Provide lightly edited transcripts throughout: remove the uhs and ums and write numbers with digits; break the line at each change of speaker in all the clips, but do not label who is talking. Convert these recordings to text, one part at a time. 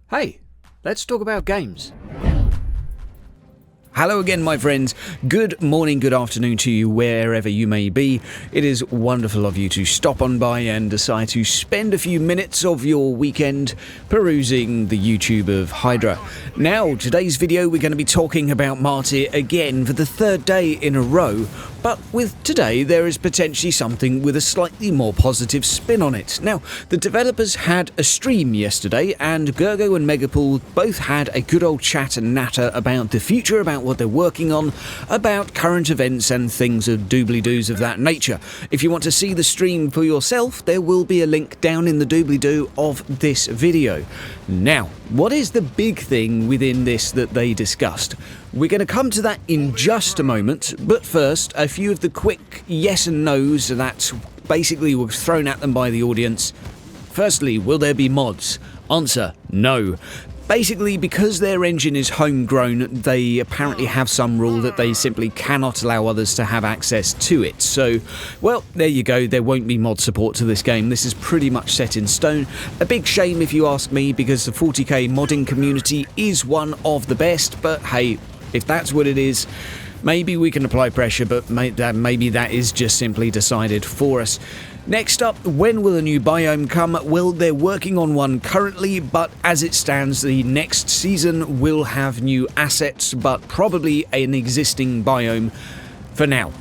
Hey, let's talk about games.
Hello again, my friends. Good morning, good afternoon to you wherever you may be. It is wonderful of you to stop on by and decide to spend a few minutes of your weekend perusing the YouTube of Hydra. Now, today's video we're going to be talking about Martyr again for the third day in a row, but with today there is potentially something with a slightly more positive spin on it. Now, the developers had a stream yesterday and Gergo and Megapool both had a good old chat and natter about the future, about what they're working on, about current events and things of doobly-doos of that nature. If you want to see the stream for yourself, there will be a link down in the doobly-doo of this video. Now, what is the big thing within this that they discussed? We're going to come to that in just a moment, but first, a few of the quick yes and no's that basically were thrown at them by the audience. Firstly, will there be mods? Answer, no. Basically, because their engine is homegrown, they apparently have some rule that they simply cannot allow others to have access to it. So, well, there you go, there won't be mod support to this game. This is pretty much set in stone. A big shame if you ask me, because the 40k modding community is one of the best, but hey, if that's what it is, maybe we can apply pressure, but maybe that is just simply decided for us. Next up, when will a new biome come? Well, they're working on one currently, but as it stands, the next season will have new assets, but probably an existing biome for now.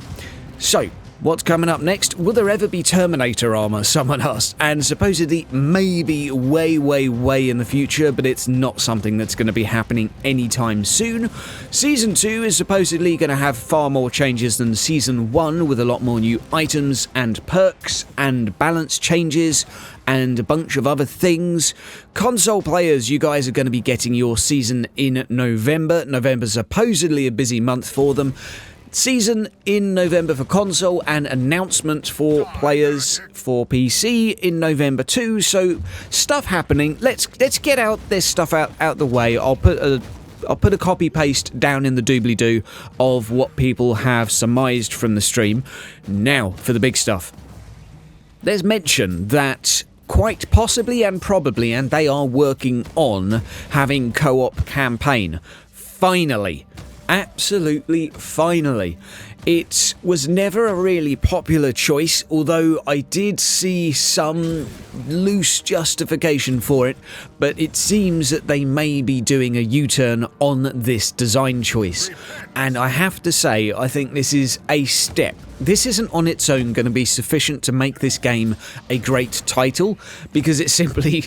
So, what's coming up next? Will there ever be Terminator armor? Someone asked. And supposedly, maybe way in the future, but it's not something that's going to be happening anytime soon. Season 2 is supposedly going to have far more changes than Season 1, with a lot more new items and perks and balance changes and a bunch of other things. Console players, you guys are going to be getting your season in November. November's supposedly a busy month for them. Season in November for console, and announcement for players for PC in November too. So stuff happening. Let's get this stuff out the way. I'll put a copy paste down in the doobly-doo of what people have surmised from the stream. Now for the big stuff. There's mention that quite possibly and probably, and they are working on having co-op campaign. Finally. Absolutely finally. It was never a really popular choice, although I did see some loose justification for it, but it seems that they may be doing a U-turn on this design choice. And I have to say, I think this is a step. This isn't on its own going to be sufficient to make this game a great title, because it's simply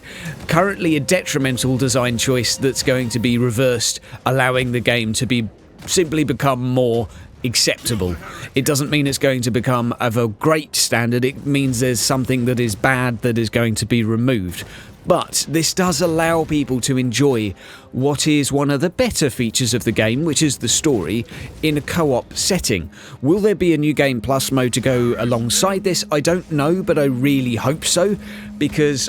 currently a detrimental design choice that's going to be reversed, allowing the game to simply become more acceptable. It doesn't mean it's going to become of a great standard, it means there's something that is bad that is going to be removed. But this does allow people to enjoy what is one of the better features of the game, which is the story, in a co-op setting. Will there be a new Game Plus mode to go alongside this? I don't know, but I really hope so, because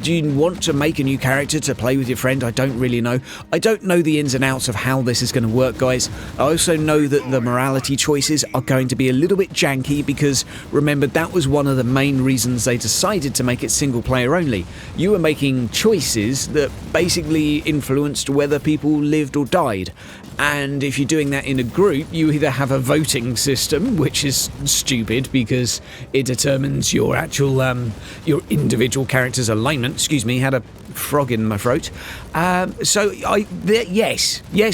do you want to make a new character to play with your friend? I don't really know. I don't know the ins and outs of how this is going to work, guys. I also know that the morality choices are going to be a little bit janky, because remember, that was one of the main reasons they decided to make it single player only. You were making choices that basically influenced whether people lived or died. And if you're doing that in a group, you either have a voting system, which is stupid because it determines your actual, your individual character's alignment. Excuse me, had a frog in my throat. Yes,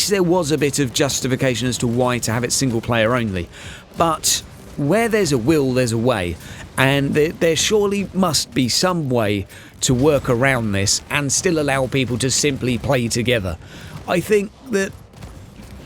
there was a bit of justification as to why to have it single player only. But where there's a will, there's a way. And there surely must be some way to work around this and still allow people to simply play together. I think that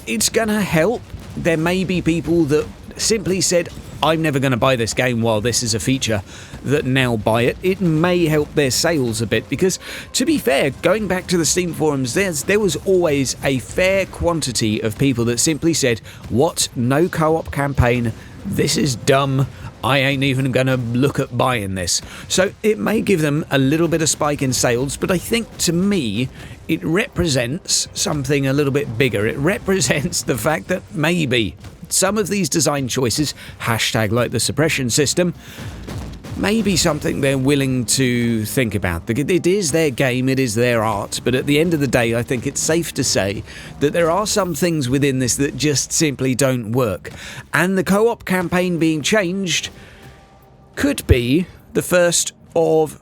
it's gonna help. There may be people that simply said, I'm never going to buy this game while this is a feature, that now buy it. It may help their sales a bit, because to be fair, going back to the Steam forums, there was always a fair quantity of people that simply said, what, no co-op campaign, this is dumb, I ain't even going to look at buying this. So it may give them a little bit of spike in sales, but I think to me it represents something a little bit bigger. It represents the fact that maybe some of these design choices, hashtag like the suppression system, maybe something they're willing to think about. It is their game, it is their art, but at the end of the day, I think it's safe to say that there are some things within this that just simply don't work. And the co-op campaign being changed could be the first of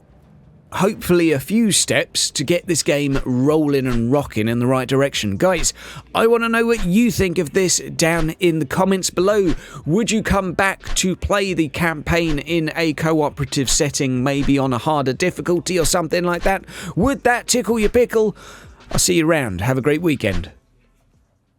hopefully a few steps to get this game rolling and rocking in the right direction. Guys, I want to know what you think of this down in the comments below. Would you come back to play the campaign in a cooperative setting, maybe on a harder difficulty or something like that? Would that tickle your pickle? I'll see you around. Have a great weekend.